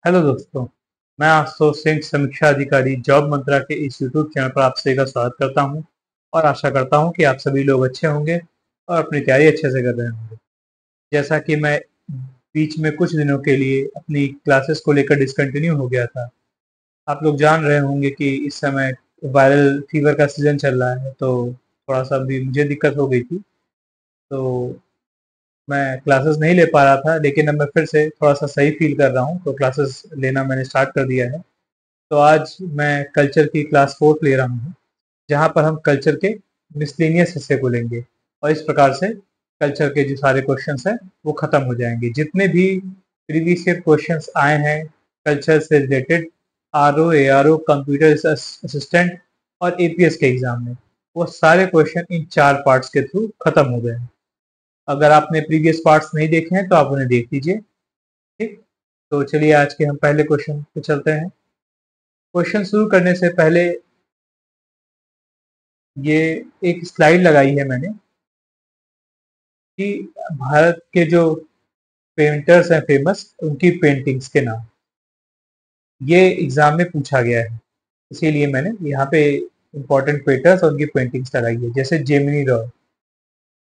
Hello दोस्तों, मैं आशुतोष सिंह समीक्षा अधिकारी जॉब मंत्रा के इस यूट्यूब चैनल पर आप सभी का स्वागत करता हूं और आशा करता हूं कि आप सभी लोग अच्छे होंगे और अपनी तैयारी अच्छे से कर रहे होंगे। जैसा कि मैं बीच में कुछ दिनों के लिए अपनी क्लासेस को लेकर डिसकंटिन्यू हो गया था। आप लोग जान रहे होंगे कि इस समय वायरल फीवर का सीजन चल रहा है, तो थोड़ा सा भी मुझे दिक्कत हो गई थी। तो मैं क्लासेस नहीं ले पा रहा था, लेकिन अब मैं फिर से थोड़ा सा सही फील कर रहा हूँ, तो क्लासेस लेना मैंने स्टार्ट कर दिया है। तो आज मैं कल्चर की क्लास 4th ले रहा हूँ, जहाँ पर हम कल्चर के मिसलेनियस हिस्से को लेंगे और इस प्रकार से कल्चर के जो सारे क्वेश्चंस हैं वो खत्म हो जाएंगे। जितने भी प्रीवियस ईयर क्वेश्चंस आए हैं कल्चर से related, RO, ARO, computer assistant और एपीएस के एग्जाम में, वो सारे क्वेश्चन इन 4 पार्ट्स के थ्रू खत्म हो गए हैं। अगर आपने प्रीवियस पार्ट्स नहीं देखे हैं तो आप उन्हें देख लीजिए। ठीक, तो चलिए आज के हम पहले क्वेश्चन पे चलते हैं। क्वेश्चन शुरू करने से पहले ये एक स्लाइड लगाई है मैंने कि भारत के जो पेंटर्स हैं फेमस, उनकी पेंटिंग्स के नाम। ये एग्जाम में पूछा गया है, इसीलिए मैंने यहाँ पे इम्पोर्टेंट पेंटर्स और उनकी पेंटिंग्स लगाई है। जैसे जेमिनी रॉय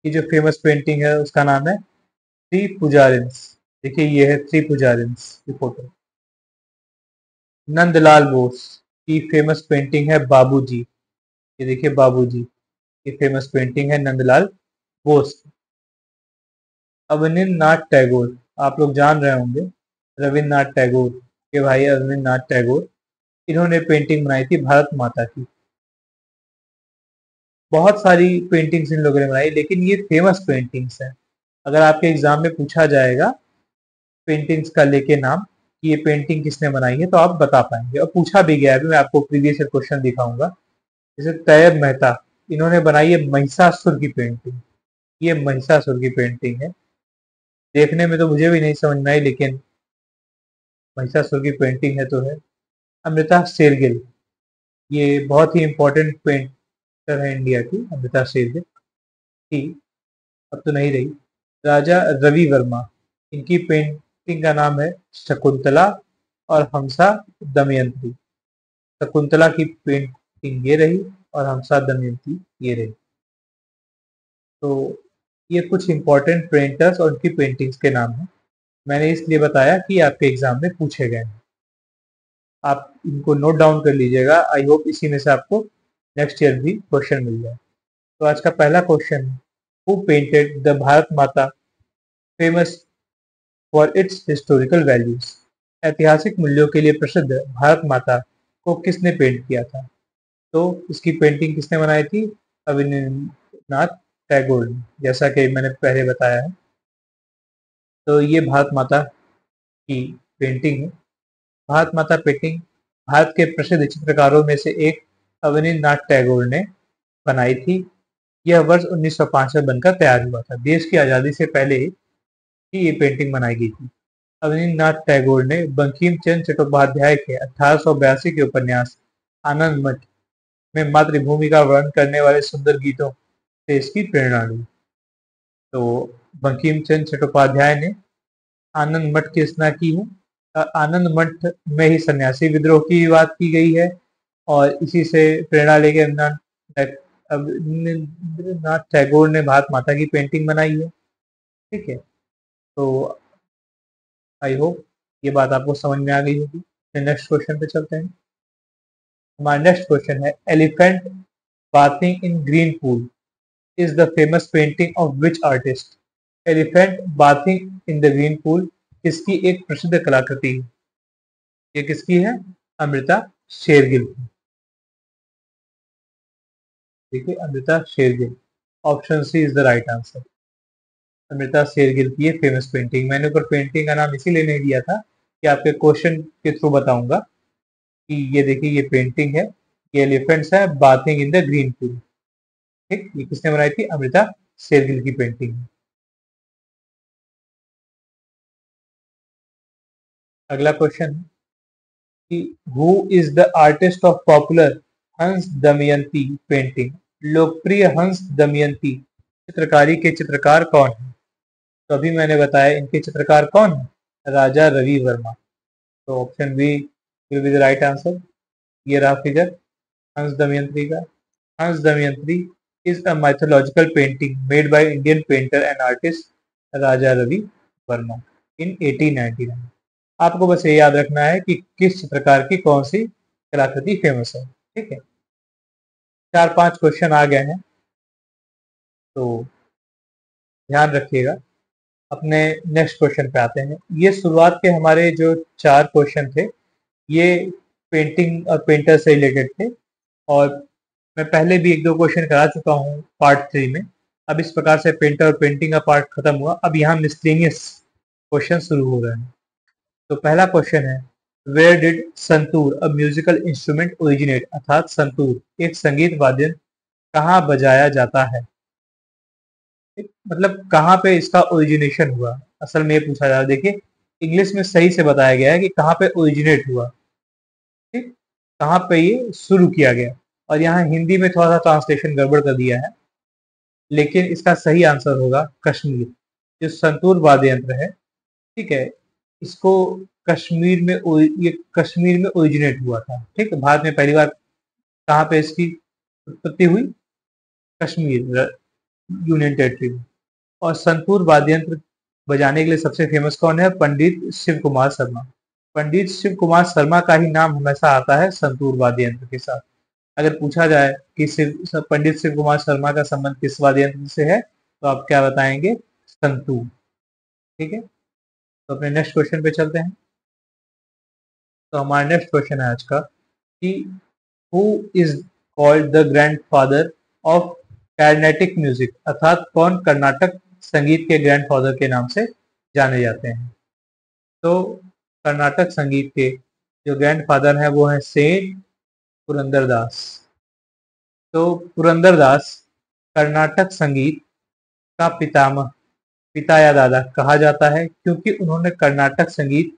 की जो फेमस पेंटिंग है उसका नाम है थ्री पुजारिन्स। देखिए ये है थ्री पुजारिन्स की फोटो। नंदलाल बोस की फेमस पेंटिंग है बाबूजी। ये देखिए बाबूजी की फेमस पेंटिंग है नंदलाल बोस की। अवनींद्रनाथ टैगोर, आप लोग जान रहे होंगे रविन्द्रनाथ टैगोर के भाई अवनींद्रनाथ टैगोर, इन्होंने पेंटिंग बनाई थी भारत माता की। बहुत सारी पेंटिंग्स इन लोगों ने बनाई, लेकिन ये फेमस पेंटिंग्स हैं। अगर आपके एग्जाम में पूछा जाएगा पेंटिंग्स का लेके नाम कि ये पेंटिंग किसने बनाई है, तो आप बता पाएंगे। और पूछा भी गया है, अभी मैं आपको प्रीवियस ईयर क्वेश्चन दिखाऊंगा। जैसे तैयब मेहता, इन्होंने बनाई है महिषासुर की पेंटिंग। ये महिषासुर की पेंटिंग है। देखने में तो मुझे भी नहीं समझ में आई, लेकिन महिषासुर की पेंटिंग है तो है। अमृता शेरगिल, ये बहुत ही इंपॉर्टेंट पेंटर है इंडिया की, अमृता शेरगिल थी, अब तो नहीं रही। राजा रवि वर्मा, इनकी पेंटिंग का नाम है शकुंतला और हमसा दमयंती। शकुंतला की पेंटिंग ये रही और हमसा दमयंती ये रही। तो ये कुछ इंपॉर्टेंट पेंटर्स और उनकी पेंटिंग्स के नाम हैं। मैंने इसलिए बताया कि आपके एग्जाम में पूछे गए हैं। आप इनको नोट डाउन कर लीजिएगा। आई होप इसी में से आपको नेक्स्ट ईयर भी क्वेश्चन मिल जाए। तो आज का पहला क्वेश्चन है, हु पेंटेड द भारत माता famous for its historical values. ऐतिहासिक मूल्यों के लिए प्रसिद्ध भारत माता को किसने पेंट किया था? तो इसकी पेंटिंग किसने बनाई थी? अविनाश टैगोर ने, जैसा कि मैंने पहले बताया है। तो ये भारत माता की पेंटिंग है। भारत माता पेंटिंग भारत के प्रसिद्ध चित्रकारों में से एक अवनींद्रनाथ टैगोर ने बनाई थी। यह वर्ष 1905 में बनकर तैयार हुआ था। देश की आज़ादी से पहले ही ये पेंटिंग बनाई गई थी। अवनींद्रनाथ टैगोर ने बंकिम चंद्र चट्टोपाध्याय के 1882 के उपन्यास आनंद मठ में मातृभूमि का वर्णन करने वाले सुंदर गीतों से इसकी प्रेरणा ली। तो बंकिम चंद्र चट्टोपाध्याय ने आनंद मठ की रचना की है। आनंद मठ में ही सन्यासी विद्रोह की बात की गई है और इसी से प्रेरणा लेके अवनींद्रनाथ टैगोर ने भारत माता की पेंटिंग बनाई है। ठीक है, तो आई होप ये बात आपको समझ में आ गई होगी। नेक्स्ट क्वेश्चन पे चलते हैं। हमारा नेक्स्ट क्वेश्चन है, elephant bathing in green pool is the famous painting of which artist? Elephant bathing in the green pool किसकी एक प्रसिद्ध कलाकृति है? ये किसकी है? अमृता शेरगिल की। देखिए Amrita Shergill, option C is the right answer. Amrita Shergill की ये फेमस पेंटिंग। मैंने ऊपर पेंटिंग का नाम इसीलिए नहीं दिया था कि आपके क्वेश्चन के थ्रू बताऊंगा कि ये देखिए ये पेंटिंग है, ये एलिफेंट्स है bathing in the green pool. ठीक, ये किसने बनाई थी? अमृता शेरगिल की पेंटिंग है। अगला क्वेश्चन है कि who is the artist of popular हंस दमयंती पेंटिंग? लोकप्रिय हंस दमयंती चित्रकारी के चित्रकार कौन है? तो अभी मैंने बताया इनके चित्रकार कौन है, राजा रवि वर्मा। तो option B will be the right answer. ये रहा फिगर हंस दमयंती का। Hans Damayanti is a mythological painting made by Indian painter and artist Raja Ravi Varma in 1899। आपको बस ये याद रखना है कि किस चित्रकार की कौन सी कलाकृति फेमस है। ठीक है, 4-5 क्वेश्चन आ गए हैं, तो ध्यान रखिएगा। अपने नेक्स्ट क्वेश्चन पे आते हैं। ये शुरुआत के हमारे जो 4 क्वेश्चन थे, ये पेंटिंग और पेंटर से रिलेटेड थे, और मैं पहले भी 1-2 क्वेश्चन करा चुका हूँ पार्ट 3 में। अब इस प्रकार से पेंटर और पेंटिंग का पार्ट खत्म हुआ, अब यहाँ मिसलेनियस क्वेश्चन शुरू हो रहे हैं। तो पहला क्वेश्चन है, where did santoor a musical instrument originate, अर्थात संतूर एक संगीत वाद्य कहाँ बजाया जाता है। मतलब कहाँ पे इसका ओरिजिनेशन हुआ, असल में ये पूछा जा रहा है। देखिए इंग्लिश में सही से बताया गया है कि कहाँ पे ओरिजिनेट हुआ, ठीक, कहाँ पे ये शुरू किया गया, और यहाँ हिंदी में थोड़ा सा ट्रांसलेशन गड़बड़ कर दिया है, लेकिन इसका सही आंसर होगा कश्मीर। जो संतूर वाद्य यंत्र है, ठीक है, इसको कश्मीर में ये कश्मीर में ओरिजिनेट हुआ था। ठीक है, भारत में पहली बार कहाँ पे इसकी उत्पत्ति हुई, कश्मीर यूनियन टेरिटरी में। और संतूर वाद्य यंत्र बजाने के लिए सबसे फेमस कौन है, पंडित शिव कुमार शर्मा। पंडित शिव कुमार शर्मा का ही नाम हमेशा आता है संतूर वाद्य यंत्र के साथ। अगर पूछा जाए कि पंडित शिव कुमार शर्मा का संबंध किस वाद्य यंत्र से है, तो आप क्या बताएंगे, संतूर। ठीक है, तो अपने नेक्स्ट क्वेश्चन पे चलते हैं। तो हमारा नेक्स्ट क्वेश्चन है आज का कि who is called the grandfather of Carnatic music, अर्थात कौन कर्नाटक संगीत के ग्रैंडफादर के नाम से जाने जाते हैं। तो कर्नाटक संगीत के जो ग्रैंडफादर हैं वो हैं सेठ पुरंदरदास। तो पुरंदरदास कर्नाटक संगीत का पितामह, पिता या दादा कहा जाता है, क्योंकि उन्होंने कर्नाटक संगीत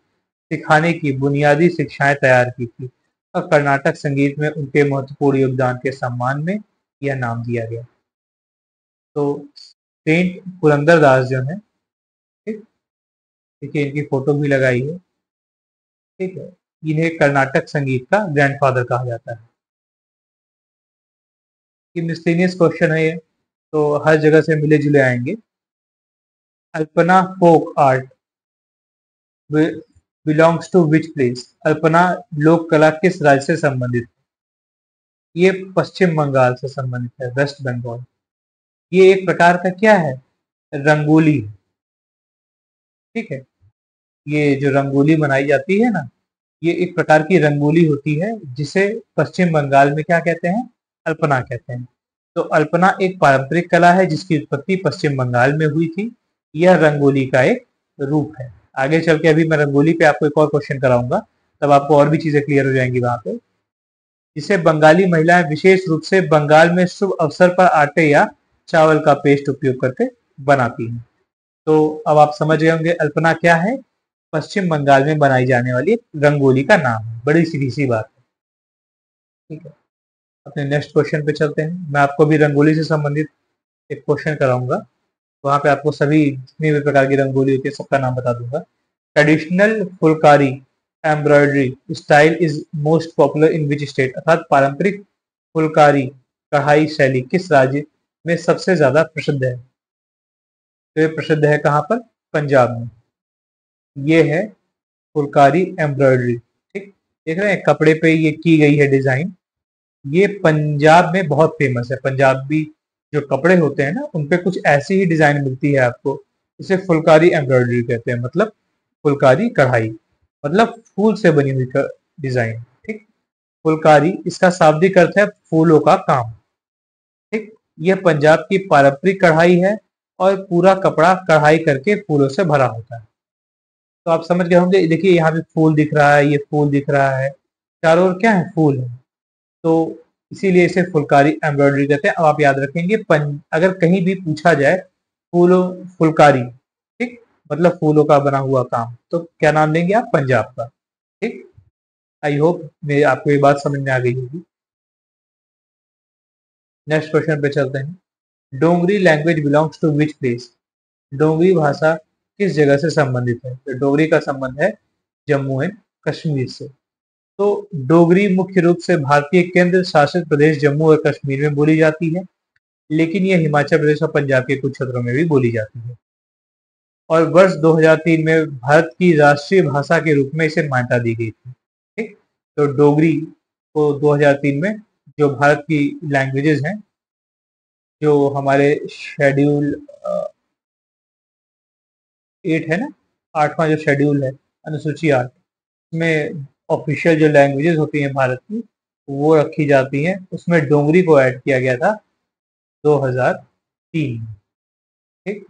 सिखाने की बुनियादी शिक्षाएं तैयार की थी, और कर्नाटक संगीत में उनके महत्वपूर्ण योगदान के सम्मान में यह नाम दिया गया। तो सेंट पुरंदरदास जो है, ठीक, देखिए इनकी फोटो भी लगाई है। ठीक है, इन्हें कर्नाटक संगीत का ग्रैंडफादर कहा जाता है। ये मिसलेनियस क्वेश्चन है ये, तो हर जगह से मिले जुले आएंगे। Alpana folk art belongs to which place, alpana लोक कला किस राज्य से संबंधित है। ये पश्चिम बंगाल से संबंधित है, वेस्ट बंगाल। ये एक प्रकार का क्या है, रंगोली। ठीक है, ये जो रंगोली बनाई जाती है ना, ये एक प्रकार की रंगोली होती है, जिसे पश्चिम बंगाल में क्या कहते हैं, अल्पना कहते हैं। तो अल्पना एक पारंपरिक कला है जिसकी उत्पत्ति पश्चिम बंगाल में हुई थी। यह रंगोली का एक रूप है। आगे चल के अभी मैं रंगोली पे आपको एक और क्वेश्चन कराऊंगा, तब आपको और भी चीजें क्लियर हो जाएंगी वहां पे। जिसे बंगाली महिलाएं विशेष रूप से बंगाल में शुभ अवसर पर आटे या चावल का पेस्ट उपयोग करके बनाती हैं। तो अब आप समझ गए होंगे अल्पना क्या है, पश्चिम बंगाल में बनाई जाने वाली एक रंगोली का नाम है। बड़ी सीधी सी बात है। ठीक है, अपने नेक्स्ट क्वेश्चन पे चलते हैं। मैं आपको भी रंगोली से संबंधित एक क्वेश्चन कराऊंगा, वहां पे आपको सभी जितनी भी प्रकार की रंगोली होती है सबका नाम बता दूंगा। Traditional Phulkari embroidery style is most popular in which state, अर्थात पारंपरिक फुलकारी कढ़ाई शैली किस राज्य में सबसे ज्यादा प्रसिद्ध है। तो ये प्रसिद्ध है कहाँ पर, पंजाब में। ये है फुलकारी एम्ब्रॉयडरी। ठीक, देख रहे हैं कपड़े पे ये की गई है डिजाइन, ये पंजाब में बहुत फेमस है। पंजाबी जो कपड़े होते हैं ना, उनपे कुछ ऐसी ही डिजाइन मिलती है आपको, इसे फुलकारी एम्ब्रॉयडरी कहते हैं। मतलब फुलकारी कढ़ाई, मतलब फूल से बनी हुई डिजाइन। ठीक, फुलकारी इसका शाब्दिक अर्थ है फूलों का काम। ठीक, यह पंजाब की पारंपरिक कढ़ाई है, और पूरा कपड़ा कढ़ाई करके फूलों से भरा होता है। तो आप समझ गए होंगे, देखिए यहाँ पे फूल दिख रहा है, ये फूल दिख रहा है, चारों ओर क्या है, फूल है। तो इसीलिए इसे फुलकारी एम्ब्रॉयडरी कहते हैं। अब आप याद रखेंगे अगर कहीं भी पूछा जाए फूलों फुलकारी, ठीक, मतलब फूलों का बना हुआ काम, तो क्या नाम लेंगे आप, पंजाब का। ठीक, आई होप मेरे आपको ये बात समझ में आ गई होगी। नेक्स्ट क्वेश्चन पे चलते हैं। Dogri language belongs to which place, Dogri भाषा किस जगह से संबंधित है। तो डोगरी का संबंध है जम्मू एंड कश्मीर से। तो डोगरी मुख्य रूप से भारतीय केंद्र शासित प्रदेश जम्मू और कश्मीर में बोली जाती है, लेकिन यह हिमाचल प्रदेश और पंजाब के कुछ क्षेत्रों में भी बोली जाती है। और वर्ष 2003 में भारत की राष्ट्रीय भाषा के रूप में इसे मान्यता दी गई थी। ठीक, तो डोगरी को 2003 में जो भारत की लैंग्वेजेस हैं, जो हमारे शेड्यूल 8 है ना, 8वां जो शेड्यूल है, अनुसूची 8 में ऑफिशियल जो लैंग्वेजेस होती हैं भारत की, वो रखी जाती हैं। उसमें डोगरी को ऐड किया गया था 2003 में। ठीक,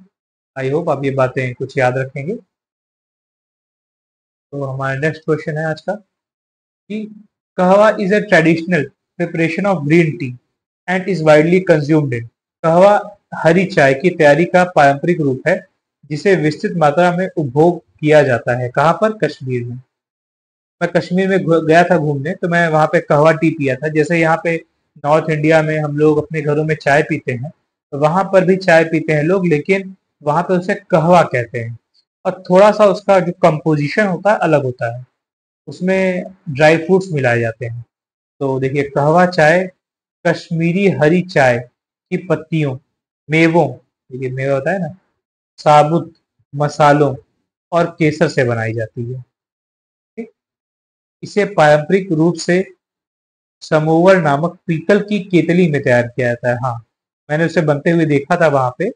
आई होप आप ये बातें कुछ याद रखेंगे। तो हमारा नेक्स्ट क्वेश्चन है आज का कि कहवा is a traditional preparation of green tea and is widely consumed in. कहवा हरी चाय की तैयारी का पारंपरिक रूप है जिसे विस्तृत मात्रा में उपभोग किया जाता है। कहाँ पर? कश्मीर में। मैं कश्मीर में गया था घूमने, तो मैं वहाँ पे कहवा टी पिया था। जैसे यहाँ पे नॉर्थ इंडिया में हम लोग अपने घरों में चाय पीते हैं, तो वहाँ पर भी चाय पीते हैं लोग, लेकिन वहाँ पे उसे कहवा कहते हैं। और थोड़ा सा उसका जो कंपोजिशन होता है अलग होता है, उसमें ड्राई फ्रूट्स मिलाए जाते हैं। तो देखिए, कहवा चाय कश्मीरी हरी चाय की पत्तियों, मेवों, देखिए मेवा होता है ना, साबुत मसालों और केसर से बनाई जाती है। ठीक? इसे पारंपरिक रूप से समोवर नामक पीतल की केतली में तैयार किया जाता है। हाँ, मैंने उसे बनते हुए देखा था वहां पे।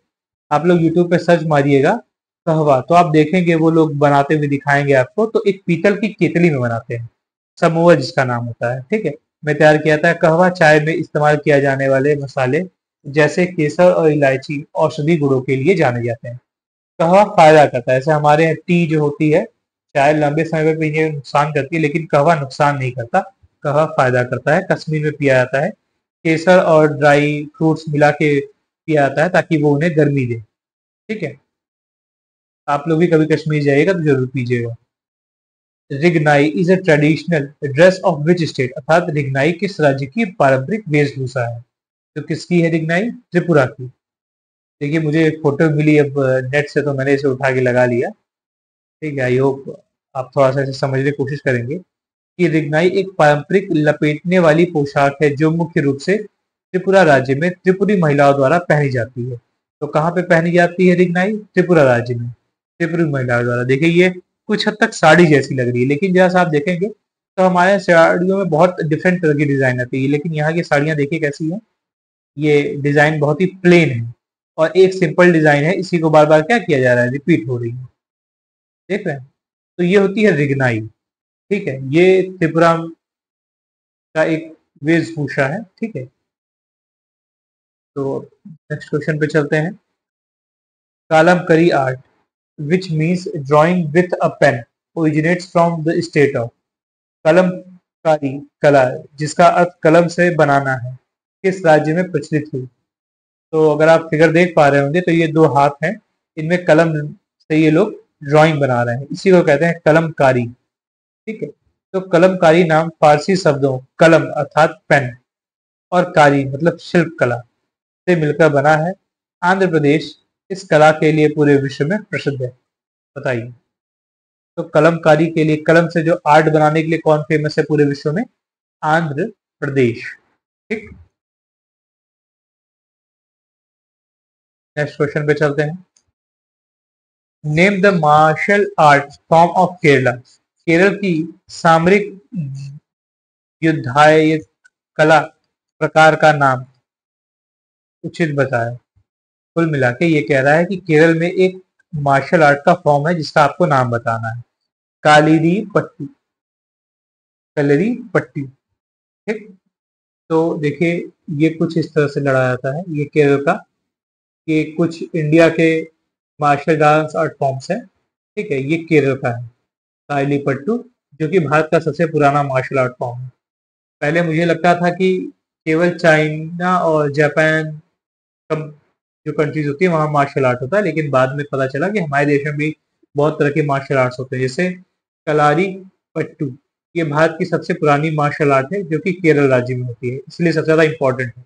आप लोग यूट्यूब पे सर्च मारिएगा कहवा, तो आप देखेंगे वो लोग बनाते हुए दिखाएंगे आपको। तो एक पीतल की केतली में बनाते हैं, समोवर जिसका नाम होता है। ठीक है, में तैयार किया जाता है। कहवा चाय में इस्तेमाल किया जाने वाले मसाले जैसे केसर और इलायची औषधि गुणों के लिए जाने जाते हैं। कहवा फायदा करता है, जैसे हमारे यहाँ टी जो होती है, चाय लंबे समय में पीने में नुकसान करती है, लेकिन कहवा नुकसान नहीं करता, कहवा फायदा करता है। कश्मीर में पिया जाता है, केसर और ड्राई फ्रूट्स मिला के पिया जाता है ताकि वो उन्हें गर्मी दे। ठीक है, आप लोग भी कभी कश्मीर जाइएगा तो जरूर पीजिएगा। Rignai is a traditional dress of which state. अर्थात रिगनाई किस राज्य की पारंपरिक वेशभूषा है? तो किसकी है रिगनाई? त्रिपुरा की। देखिए, मुझे एक फोटो मिली अब नेट से, तो मैंने इसे उठा के लगा लिया। ठीक है, आई होप आप थोड़ा सा इसे समझने की कोशिश करेंगे कि रिगनाई एक पारंपरिक लपेटने वाली पोशाक है जो मुख्य रूप से त्रिपुरा राज्य में त्रिपुरी महिलाओं द्वारा पहनी जाती है। तो कहाँ पे पहनी जाती है रिगनाई? त्रिपुरा राज्य में, त्रिपुरी महिलाओं द्वारा। देखिए, ये कुछ हद तक साड़ी जैसी लग रही है, लेकिन जैसा आप देखेंगे तो हमारे साड़ियों में बहुत डिफरेंट तरह की डिजाइन आती है, लेकिन यहाँ की साड़ियाँ देखिए कैसी है। ये डिजाइन बहुत ही प्लेन है और एक सिंपल डिजाइन है, इसी को बार बार क्या किया जा रहा है, रिपीट हो रही है। देख रहे हैं? तो ये होती है रिगनाई। ठीक है, ये त्रिपुरा का एक वेशभूषा है। ठीक है, तो नेक्स्ट क्वेश्चन पे चलते हैं। Kalamkari art which means drawing with a pen originates from the state of. Kalamkari कला, जिसका अर्थ कलम से बनाना है, किस राज्य में प्रचलित हुई? तो अगर आप फिगर देख पा रहे होंगे तो ये दो हाथ हैं, इनमें कलम से ये लोग ड्राइंग बना रहे हैं, इसी को कहते हैं कलमकारी। ठीक है, तो कलमकारी नाम फारसी शब्दों कलम अर्थात पेन और कारी मतलब शिल्प कला से मिलकर बना है। आंध्र प्रदेश इस कला के लिए पूरे विश्व में प्रसिद्ध है। बताइए, तो कलमकारी के लिए, कलम से जो आर्ट बनाने के लिए कौन फेमस है पूरे विश्व में? आंध्र प्रदेश। ठीक, नेक्स्ट क्वेश्चन पे चलते हैं। Name the martial art form of Kerala. Kerala की सामरिक युद्धाय कला प्रकार का नाम उचित बताएं। कुल मिला के ये कह रहा है कि केरल में एक मार्शल आर्ट का फॉर्म है जिसका आपको नाम बताना है। कालीरी पट्टी, कलरी पट्टी। ठीक, तो देखिए, ये कुछ इस तरह से लड़ा जाता है, ये केरल का। ये कुछ इंडिया के मार्शल डांस आर्ट फॉर्म्स है। ठीक है, ये केरल का है काली पट्टू, जो कि भारत का सबसे पुराना मार्शल आर्ट फॉर्म है। पहले मुझे लगता था कि केवल चाइना और जापान जो कंट्रीज होती है वहाँ मार्शल आर्ट होता है, लेकिन बाद में पता चला कि हमारे देश में भी बहुत तरह के मार्शल आर्ट्स होते हैं। जैसे कलारी पट्टू, ये भारत की सबसे पुरानी मार्शल आर्ट है जो कि केरल राज्य में होती है, इसलिए सबसे ज्यादा इंपॉर्टेंट है।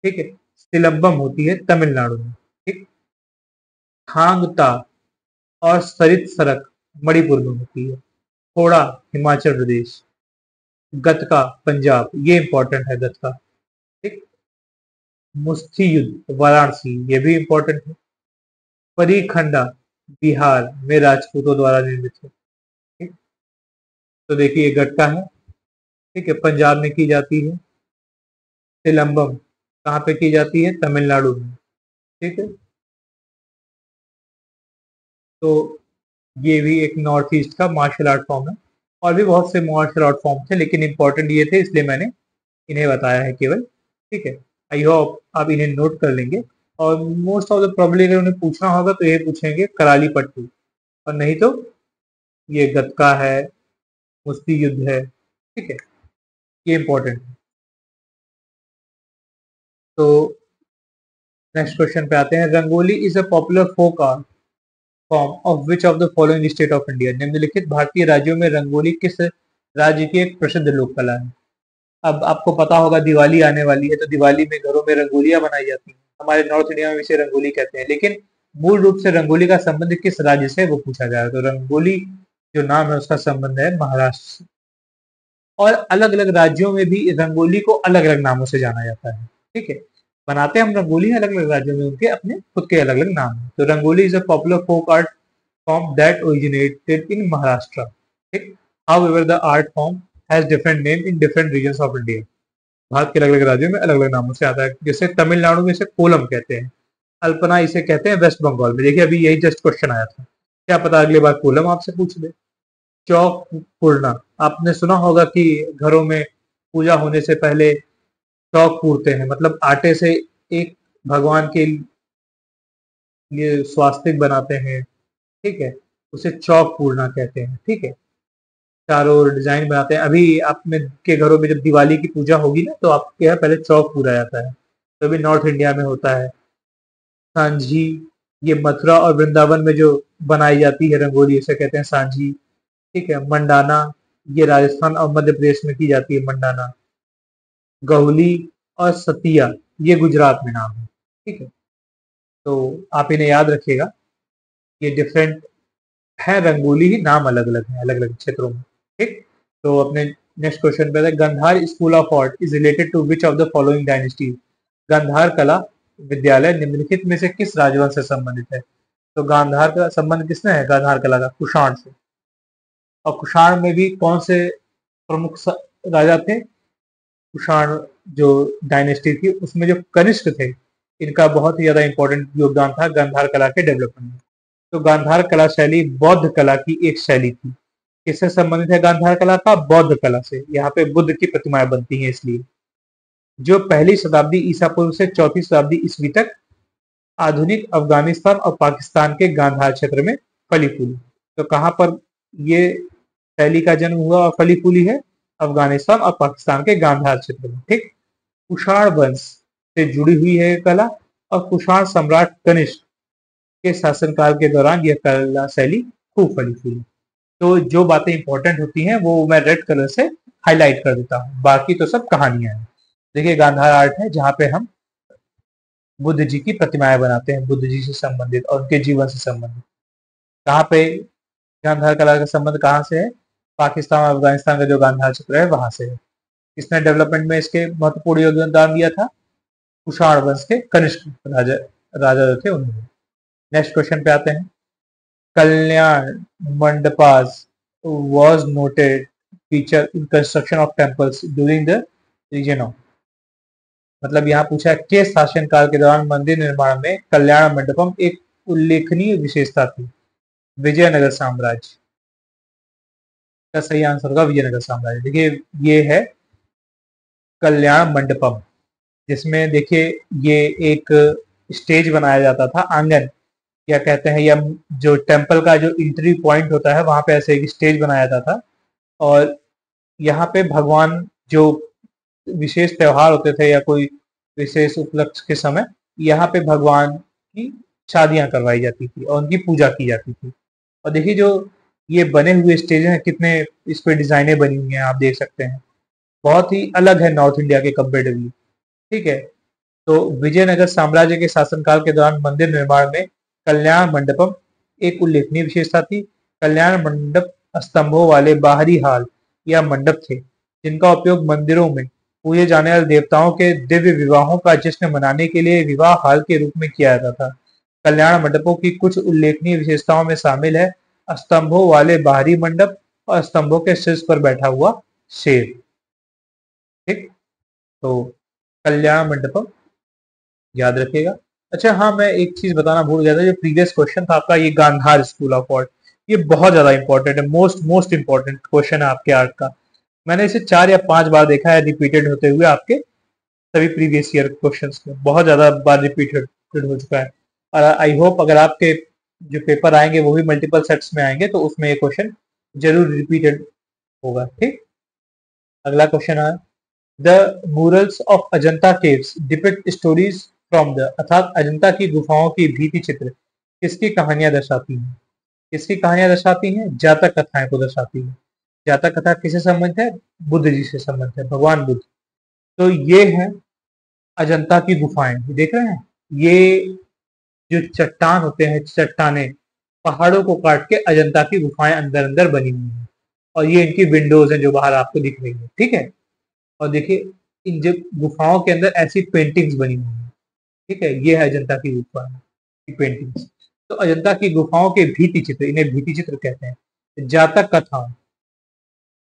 ठीक है, सिलंबम होती है तमिलनाडु में। ठीक, थांग ता और सरित सरक मणिपुर में होती है। थोड़ा हिमाचल प्रदेश, गतका पंजाब, ये इंपॉर्टेंट है गतका। ठीक। मुस्ती युद्ध वाराणसी, ये भी इंपॉर्टेंट है। परीखंडा बिहार में राजपूतों द्वारा निर्मित है। ठीक। तो देखिए ये गटका है। ठीक है, पंजाब में की जाती है। सिलंबम कहाँ पे की जाती है? तमिलनाडु में। ठीक है, तो ये भी एक नॉर्थ ईस्ट का मार्शल आर्ट फॉर्म है। और भी बहुत से मार्शल आर्ट फॉर्म थे, लेकिन इंपॉर्टेंट ये थे इसलिए मैंने इन्हें बताया है केवल। ठीक है, आई होप आप इन्हें नोट कर लेंगे। और मोस्ट ऑफ द प्रॉब्लम अगर उन्हें पूछना होगा तो ये पूछेंगे कराली पट्टू, और नहीं तो ये गतका है, मुस्ती युद्ध है। ठीक है, ये इंपॉर्टेंट है। तो नेक्स्ट क्वेश्चन पे आते हैं। Rangoli is a popular folk art form of which of the following state of India? निम्नलिखित भारतीय राज्यों में रंगोली किस राज्य की एक प्रसिद्ध लोक कला है? अब आपको पता होगा दिवाली आने वाली है, तो दिवाली में घरों में रंगोलियां बनाई जाती हैं। हमारे नॉर्थ इंडिया में इसे रंगोली कहते हैं, लेकिन मूल रूप से रंगोली का संबंध किस राज्य से है वो पूछा जा रहा है। तो रंगोली जो नाम है उसका संबंध है महाराष्ट्र से। और अलग अलग राज्यों में भी रंगोली को अलग अलग नामों से जाना जाता है। ठीक है, बनाते हम रंगोली अलग अलग राज्यों में, उनके अपने खुद के अलग अलग नाम है। तो rangoli is a popular folk art form that originated in Maharashtra. ठीक। However the art form has different name in different regions of India. Bharat के अलग अलग राज्यों में अलग अलग नामों से आता है। जैसे तमिलनाडु में इसे कोलम कहते हैं, अल्पना इसे कहते हैं वेस्ट बंगाल में। देखिए अभी यही जस्ट क्वेश्चन आया था, क्या पता अगली बार कोलम आपसे पूछ ले। चौक पूरना, आपने सुना होगा कि घरों में पूजा होने से पहले चौक पूरते हैं, मतलब आटे से एक भगवान के लिए स्वास्तिक बनाते हैं। ठीक है, उसे चौक पूरना कहते हैं। ठीक है, चारों ओर डिजाइन बनाते हैं। अभी आप में के घरों में जब दिवाली की पूजा होगी ना, तो आपके यहाँ पहले चौक पूरा जाता है। तो अभी नॉर्थ इंडिया में होता है। सांझी, ये मथुरा और वृंदावन में जो बनाई जाती है रंगोली, इसे कहते हैं सांझी। ठीक है, मंडाना, ये राजस्थान और मध्य प्रदेश में की जाती है मंडाना। गहुली और सतिया, ये गुजरात में नाम है। ठीक है, तो आप इन्हें याद रखिएगा, ये डिफरेंट है, रंगोली ही नाम अलग अलग है अलग अलग क्षेत्रों में। ठीक। तो अपने नेक्स्ट क्वेश्चन पे है, Gandhara school of art is related to which of the following dynasties? Gandhara कला विद्यालय निम्नलिखित में से किस राजवंश से संबंधित है? तो गांधार का संबंध किसने है? गांधार कला का कुषाण से। और कुषाण में भी कौन से प्रमुख राजा थे? कुषाण जो डायनेस्टी थी उसमें जो कनिष्क थे, इनका बहुत ही ज्यादा इंपॉर्टेंट योगदान था गांधार कला के डेवलपमेंट में। तो गांधार कला शैली बौद्ध कला की एक शैली थी। किससे संबंधित है गांधार कला का? बौद्ध कला से। यहाँ पे बुद्ध की प्रतिमाएं बनती हैं इसलिए। जो पहली शताब्दी ईसा पूर्व से चौथी शताब्दी ईस्वी तक आधुनिक अफगानिस्तान और पाकिस्तान के गांधार क्षेत्र में फली फूली। तो कहाँ पर ये शैली का जन्म हुआ और फली फूली है? अफगानिस्तान और पाकिस्तान के गांधार क्षेत्र में। ठीक। कुषाण वंश से जुड़ी हुई है कला, और कुषाण सम्राट कनिष्क के शासनकाल के दौरान यह कला शैली खूब फली फूली। तो जो बातें इंपॉर्टेंट होती हैं वो मैं रेड कलर से हाईलाइट कर देता हूँ, बाकी तो सब कहानियां हैं। देखिए गांधार आर्ट है जहाँ पे हम बुद्ध जी की प्रतिमाएं बनाते हैं, बुद्ध जी से संबंधित और उनके जीवन से संबंधित। कहाँ पे गांधार कला का संबंध कहाँ से है? पाकिस्तान और अफगानिस्तान का जो गांधार क्षेत्र है वहां से है। किसने डेवलपमेंट में इसके महत्वपूर्ण योगदान दिया था? कुषाण वंश के कनिष्क राजा राजा जो थे उन्होंने। नेक्स्ट क्वेश्चन पे आते हैं। कल्याण mandapas was noted feature in construction of temples during the region of, मतलब यहाँ पूछा है के शासनकाल के दौरान मंदिर निर्माण में कल्याण मंडपम एक उल्लेखनीय विशेषता थी? विजयनगर साम्राज्य का सही आंसर होगा विजयनगर साम्राज्य। देखिए ये है कल्याण मंडपम, जिसमें देखिए ये एक स्टेज बनाया जाता था, आंगन क्या कहते हैं, या जो टेम्पल का जो एंट्री पॉइंट होता है वहां पे ऐसे एक स्टेज बनाया जाता था। और यहाँ पे भगवान जो विशेष त्योहार होते थे या कोई विशेष उपलक्ष्य के समय यहाँ पे भगवान की शादियां करवाई जाती थी और उनकी पूजा की जाती थी। और देखिए जो ये बने हुए स्टेज हैं कितने इस पे डिजाइनें बनी हुई हैं आप देख सकते हैं, बहुत ही अलग है नॉर्थ इंडिया के कंपेरेटिवली। ठीक है, तो विजयनगर साम्राज्य के शासनकाल के दौरान मंदिर निर्माण में कल्याण मंडपम एक उल्लेखनीय विशेषता थी। कल्याण मंडप स्तंभों वाले बाहरी हाल या मंडप थे, जिनका उपयोग मंदिरों में पूजे जाने वाले देवताओं के दिव्य विवाहों का जश्न मनाने के लिए विवाह हाल के रूप में किया जाता था। कल्याण मंडपों की कुछ उल्लेखनीय विशेषताओं में शामिल है स्तंभों वाले बाहरी मंडप और स्तंभों के शीर्ष पर बैठा हुआ शेर। ठीक, तो कल्याण मंडपम याद रखिएगा। अच्छा हाँ, मैं एक चीज बताना भूल गया था, जो प्रीवियस क्वेश्चन था आपका, ये गांधार स्कूल ऑफ आर्ट, ये बहुत ज्यादा इंपॉर्टेंट है, मोस्ट मोस्ट इंपॉर्टेंट क्वेश्चन है आपके आर्ट का। मैंने इसे 4 या 5 बार देखा है रिपीटेड होते हुए आपके सभी प्रीवियस ईयर क्वेश्चंस में, बहुत ज्यादा बार रिपीटेड हो चुका है। और आई होप अगर आपके जो पेपर आएंगे वो भी मल्टीपल सेट्स में आएंगे तो उसमें ये क्वेश्चन जरूर रिपीटेड होगा। ठीक, अगला क्वेश्चन है the murals of Ajanta caves depict stories from the, अर्थात अजंता की गुफाओं की भीति चित्र किसकी कहानियां दर्शाती हैं? किसकी कहानियां दर्शाती हैं? जातक कथाएं को दर्शाती है। जातक कथा किससे संबंधित है? बुद्ध जी से संबंधित है, भगवान बुद्ध। तो ये है अजंता की गुफाएं, देख रहे हैं, ये जो चट्टान होते हैं, चट्टाने पहाड़ों को काट के अजंता की गुफाएं अंदर अंदर बनी हुई हैं, और ये इनकी विंडोज हैं जो बाहर आपको दिख रही है। ठीक है, और देखिए इन जो गुफाओं के अंदर ऐसी पेंटिंग्स बनी हुई हैं। ठीक है, ये है अजंता की गुफा की पेंटिंग्स। तो अजंता की गुफाओं के भीति चित्र, इन्हें भीति चित्र कहते हैं। जातक कथाओं,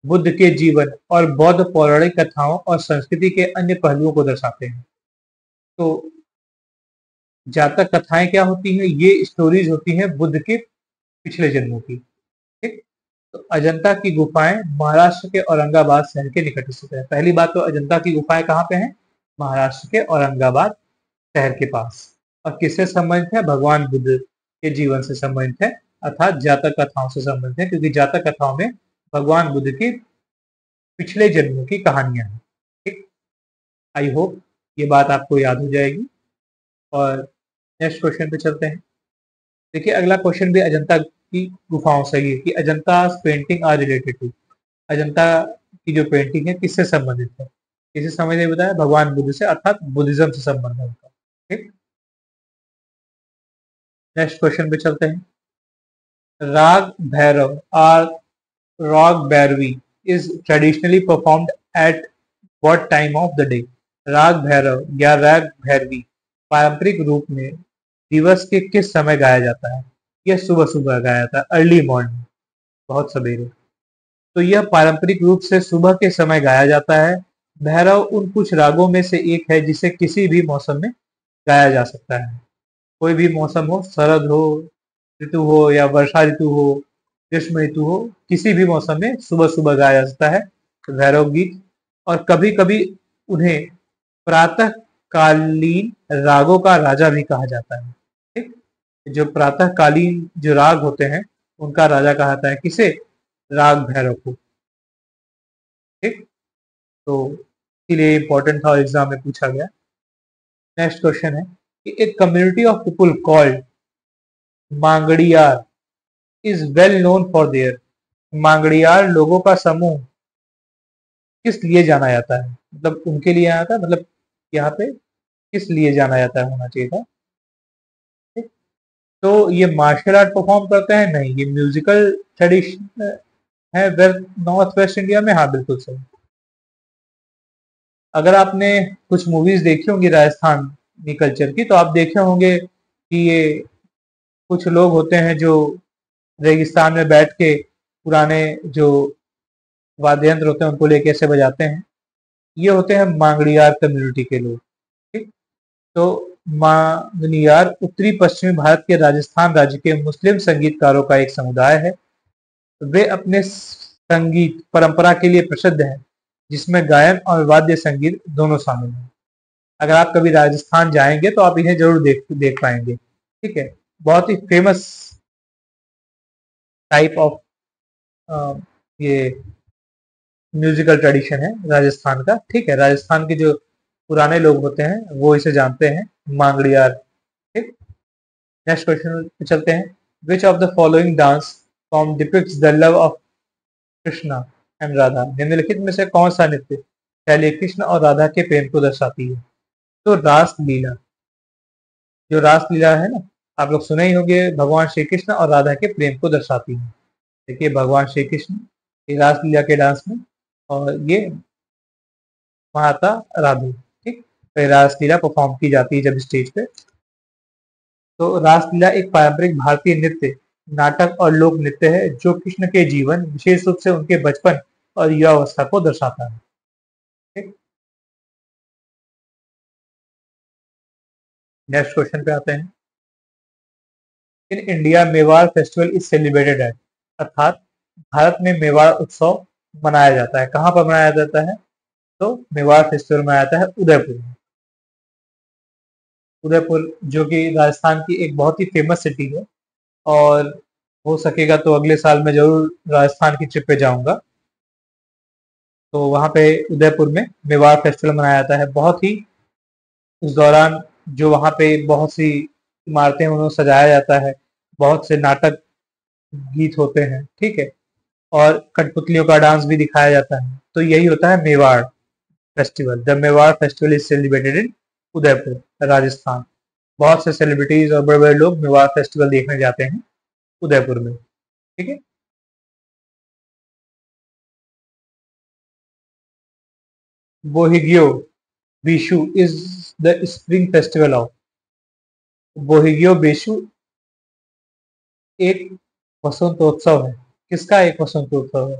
बुद्ध के जीवन और बौद्ध पौराणिक कथाओं और संस्कृति के अन्य पहलुओं को दर्शाते हैं। तो जातक कथाएं क्या होती हैं? ये स्टोरीज होती हैं बुद्ध के पिछले जन्मों की। ठीक, तो अजंता की गुफाएं महाराष्ट्र के औरंगाबाद शहर के निकट स्थित है। पहली बात तो अजंता की गुफाएं कहाँ पे हैं? महाराष्ट्र के औरंगाबाद शहर के पास। और किससे संबंधित है? भगवान बुद्ध के जीवन से संबंधित है, अर्थात जातक कथाओं से संबंधित है, क्योंकि जातक कथाओं में भगवान बुद्ध की पिछले जन्मों की कहानियां हैं। ठीक, आई होप ये बात आपको याद हो जाएगी। और नेक्स्ट क्वेश्चन पे चलते हैं। देखिए अगला क्वेश्चन भी अजंता की गुफाओं से ही है कि Ajanta painting are related to, Ajanta की जो पेंटिंग है किससे संबंधित है? किससे संबंधित है बताया? भगवान बुद्ध से, अर्थात बुद्धिज्म से संबंध है उनका। ठीक, नेक्स्ट क्वेश्चन पे चलते हैं। Raag Bhairav or raag Bhairavi is traditionally performed at what time of the day? Raag Bhairav या राग भैरवी पारंपरिक रूप में दिवस के किस समय गाया जाता है? यह सुबह सुबह गाया जाता है, अर्ली मॉर्निंग, बहुत सवेरे। तो यह पारंपरिक रूप से सुबह के समय गाया जाता है। भैरव उन कुछ रागों में से एक है जिसे किसी भी मौसम में गाया जा सकता है। कोई भी मौसम हो, शरद हो, ऋतु हो या वर्षा ऋतु हो, ग्रीष्म ऋतु हो, किसी भी मौसम में सुबह सुबह गाया जा सकता है भैरव गीत। और कभी कभी उन्हें प्रातः कालीन रागों का राजा भी कहा जाता है। ठीक, जो प्रातः कालीन जो राग होते हैं उनका राजा कहा जाता है किसे? राग भैरव को। ठीक, तो इसीलिए इंपॉर्टेंट था और एग्जाम में पूछा गया। नेक्स्ट क्वेश्चन है कि एक community of people called Manganiyar is well known for their, Manganiyar लोगों का समूह किस लिए जाना जाता है? मतलब उनके लिए आया था, मतलब यहाँ पे किस लिए जाना जाता है होना चाहिए था। ठीक? तो ये मार्शल आर्ट परफॉर्म करते हैं? नहीं, ये म्यूजिकल ट्रेडिशन है वेस्ट नॉर्थ वेस्ट इंडिया में। हाँ बिल्कुल सही। अगर आपने कुछ मूवीज देखी होंगी राजस्थानी कल्चर की तो आप देखे होंगे कि ये कुछ लोग होते हैं जो रेगिस्तान में बैठ के पुराने जो वाद्य यंत्र होते हैं उनको लेके ऐसे बजाते हैं। ये होते हैं मांगड़ियार कम्युनिटी के लोग। ठीक, तो मांगनियार उत्तरी पश्चिमी भारत के राजस्थान राज्य के मुस्लिम संगीतकारों का एक समुदाय है। वे अपने संगीत परंपरा के लिए प्रसिद्ध हैं, जिसमें गायन और वाद्य संगीत दोनों शामिल हैं। अगर आप कभी राजस्थान जाएंगे तो आप इन्हें जरूर देख पाएंगे। ठीक है, बहुत ही फेमस टाइप ऑफ ये म्यूजिकल ट्रेडिशन है राजस्थान का। ठीक है, राजस्थान के जो पुराने लोग होते हैं वो इसे जानते हैं, मांगड़ियार। ठीक, नेक्स्ट क्वेश्चन पे चलते हैं। विच of the following dance form depicts the love of Krishna and Radha? निम्नलिखित में से कौन सा नृत्य शैली कृष्ण और राधा के प्रेम को दर्शाती है? तो रास लीला, जो रास लीला है ना, आप लोग सुने ही होंगे, भगवान श्री कृष्ण और राधा के प्रेम को दर्शाती है। देखिए भगवान श्री कृष्ण ये रासलीला के डांस में, और ये माता राधे। ठीक, तो ये रासलीला परफॉर्म की जाती है जब स्टेज पे। तो रासलीला एक पारंपरिक भारतीय नृत्य, नाटक और लोक नृत्य है जो कृष्ण के जीवन, विशेष रूप से उनके बचपन और युवावस्था को दर्शाता है। ठीक, नेक्स्ट क्वेश्चन पे आते हैं। In India Mewar festival is celebrated है, अर्थात भारत में मेवाड़ उत्सव मनाया जाता है। कहाँ पर मनाया जाता है? तो मेवाड़ फेस्टिवल मनाया जाता है उदयपुर में। उदयपुर जो कि राजस्थान की एक बहुत ही फेमस सिटी है, और हो सकेगा तो अगले साल मैं जरूर राजस्थान की ट्रिप पे जाऊंगा। तो वहाँ पे उदयपुर में मेवाड़ फेस्टिवल मनाया जाता है। बहुत ही उस दौरान जो वहाँ पे बहुत सी इमारतें हैं, उन्हें सजाया जाता है, बहुत से नाटक गीत होते हैं, ठीक है, और कठपुतलियों का डांस भी दिखाया जाता है। तो यही होता है Mewar festival. The Mewar festival is celebrated in Udaipur, Rajasthan. बहुत से सेलिब्रिटीज और बड़े बड़े लोग मेवाड़ फेस्टिवल देखने जाते हैं उदयपुर में। ठीक है, Bohaggiyo Bishu is the spring festival of. Bohaggiyo Bishu एक वसंतोत्सव है। किसका एक वसंतोत्सव है?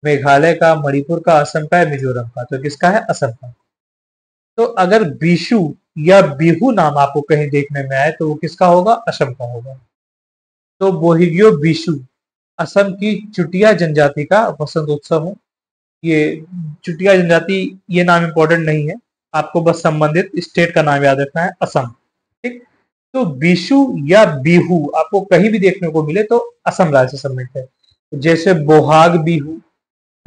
मेघालय का, मणिपुर का, असम का या मिजोरम का? तो किसका है? असम का। तो अगर बिशु या बिहू नाम आपको कहीं देखने में आए तो वो किसका होगा? असम का होगा। तो बोहिगियो बिशु असम की चुटिया जनजाति का वसंत उत्सव है। ये चुटिया जनजाति, ये नाम इंपॉर्टेंट नहीं है, आपको बस संबंधित स्टेट का नाम याद रखना है, असम। ठीक, तो बिशु या बिहू आपको कहीं भी देखने को मिले तो असम राज्य से संबंधित है। जैसे बोहाग बिहू,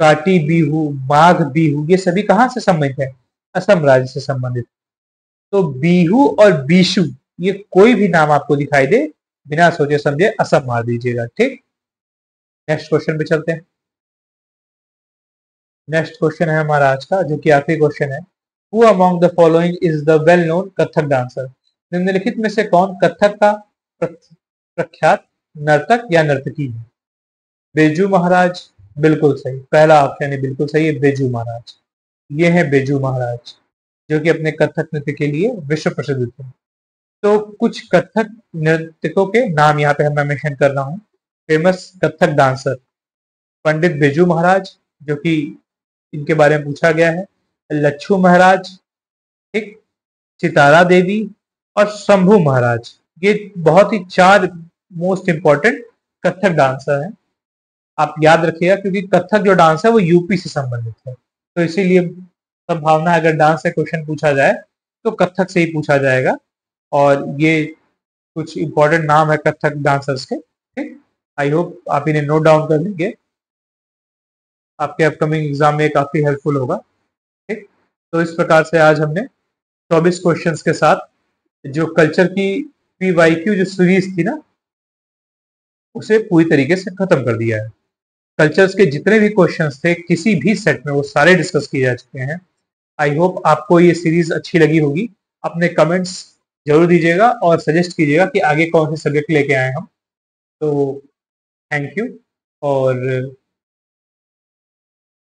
काटी बिहू, माघ बिहू, ये सभी कहाँ से संबंधित है? असम राज्य से संबंधित। तो बिहू और बिशु, ये कोई भी नाम आपको दिखाई दे, बिना सोचे समझे असम मार दीजिएगा। ठीक, नेक्स्ट क्वेश्चन पे चलते हैं। नेक्स्ट क्वेश्चन है हमारा आज का, जो कि आखिरी क्वेश्चन है। Who among the following is the well known Kathak dancer? निम्नलिखित में से कौन कथक का प्रख्यात नर्तक या नर्तकी है? बेजू महाराज, बिल्कुल सही, पहला ऑप्शन है बिल्कुल सही है, बेजू महाराज। ये है बेजू महाराज, जो कि अपने कथक नृत्य के लिए विश्व प्रसिद्ध थे। तो कुछ कथक नर्तकों के नाम यहाँ पे मैं मेंशन कर रहा हूँ। फेमस कथक डांसर: पंडित बिरजू महाराज, जो कि इनके बारे में पूछा गया है, लच्छू महाराज, ठीक, सितारा देवी और शंभू महाराज। ये बहुत ही चार मोस्ट इंपॉर्टेंट कथक डांसर हैं। आप याद रखिएगा, क्योंकि कथक जो डांस है वो यूपी से संबंधित है, तो इसीलिए संभावना है अगर डांस से क्वेश्चन पूछा जाए तो कथक से ही पूछा जाएगा। और ये कुछ इंपॉर्टेंट नाम है कथक डांसर्स के। ठीक, आई होप आप इन्हें नोट डाउन कर लेंगे, आपके अपकमिंग एग्जाम में काफी हेल्पफुल होगा। ठीक, तो इस प्रकार से आज हमने 24 क्वेश्चंस के साथ जो कल्चर की पीवाईक्यू जो सीरीज थी ना, उसे पूरी तरीके से खत्म कर दिया है। कल्चर्स के जितने भी क्वेश्चंस थे किसी भी सेट में, वो सारे डिस्कस किए जा चुके हैं। आई होप आपको ये सीरीज अच्छी लगी होगी। अपने कमेंट्स जरूर दीजिएगा और सजेस्ट कीजिएगा कि आगे कौन से सब्जेक्ट लेके आए हम। तो थैंक यू, और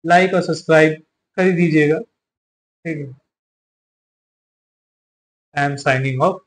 लाइक और सब्सक्राइब कर ही दीजिएगा। ठीक है, आई एम साइनिंग ऑफ।